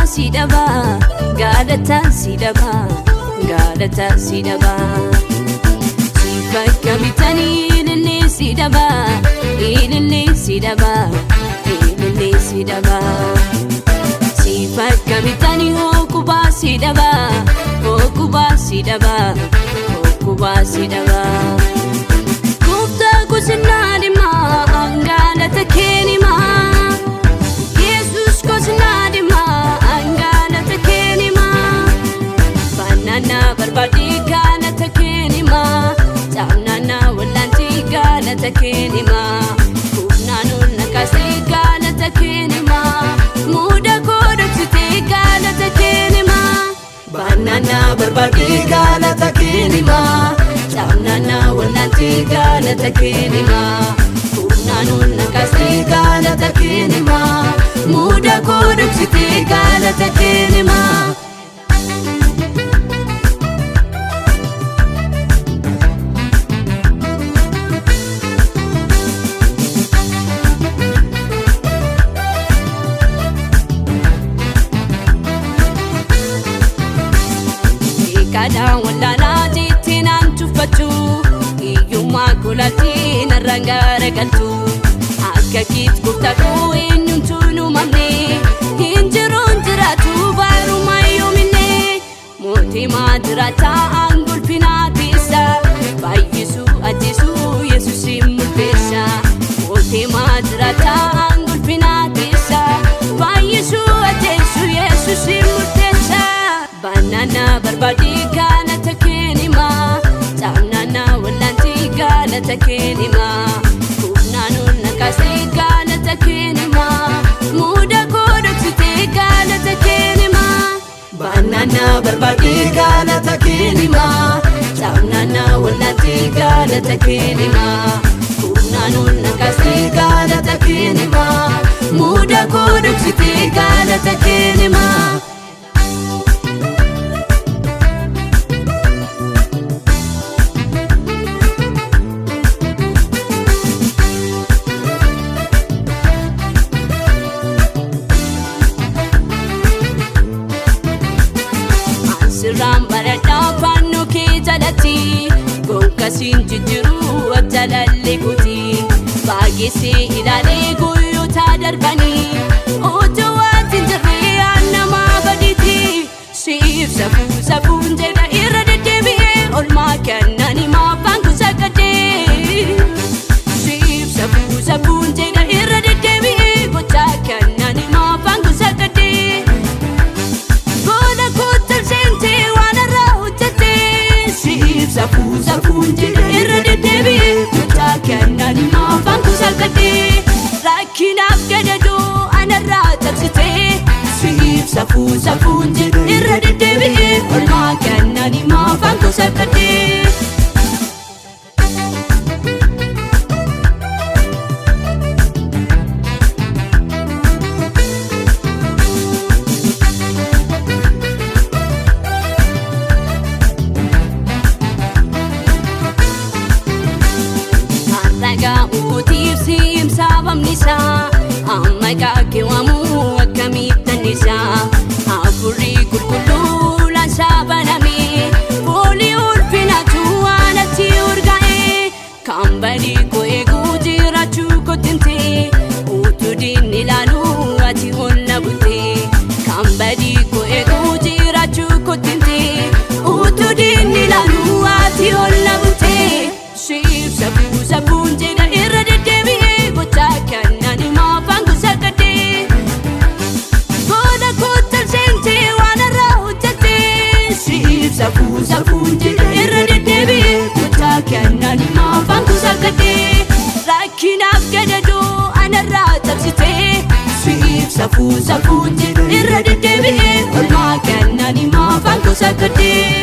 sidaba galata sidaba galata sidaba sifaka bitani ilni sidaba ilni sidaba ilni sidaba sifaka bitani okuba sidaba okuba sidaba okuba sidaba kupta kusinadi ma galata kenima Jesus kusinadi ma galata kenima banana barbadi galata kenima tamnana walanti galata kenima kubnanu nakasi galata kenima muda kodapsite galata kenima banana barbadi galata kenima tamnana walanti galata kenima kubnanu nakasi galata kenima muda kodapsite galata kenima kada wallana tinan tufatu iyuma kulati narangara galtu akakit kuftaku inyuntunu mamne hinjirun jiratu baru mayumine moti madrata angul pinatisa bayisu ajisu yesus mulpesa moti madrata angul pinatisa bayisu ajisu yesus mulpesa banana barbadi galata kenima tamnana walanti galata kenima kubnanu nakasi galata kenima muda kodapsite galata kenima banana barbadi galata kenima tamnana walanti galata kenima kubnanu nakasi galata kenima muda kodapsite galata kenima rambarada fannu ke jalati gonkasin jijiru atalalle kuti bagese ilale guyu tadarbani ojo watin jirri annama baditi sif sabu sabun jeda irade debi olma kannani ma fangu sakade sif sabu sabun jeda irade debi gocha kannani ma fangu sakade Safunje irade debi mutakanani ma fangu sakade rakinaf gadado anarra tabsite sif safunje irade debi olma kanani ma fangu sakade utif sim sabam nisa amma ke wamu akamit nisa afuri kulkulu la sabanami poli urfina tuana ti urgae kambali ko egujira chuko tinte utudin nilanu ati onna bunte kambali ko egujira chuko tinte utudin nilanu ati onna bunte sif sabu sabun jeda irade debi gocha kannani ma fangu sakade goda kutal sente wana rahujate sif sabu sabun jeda irade debi gocha kannani ma fangu sakade rakinaf gadado anarra tabsite sif sabu sabun jeda irade debi olma kannani ma fangu sakade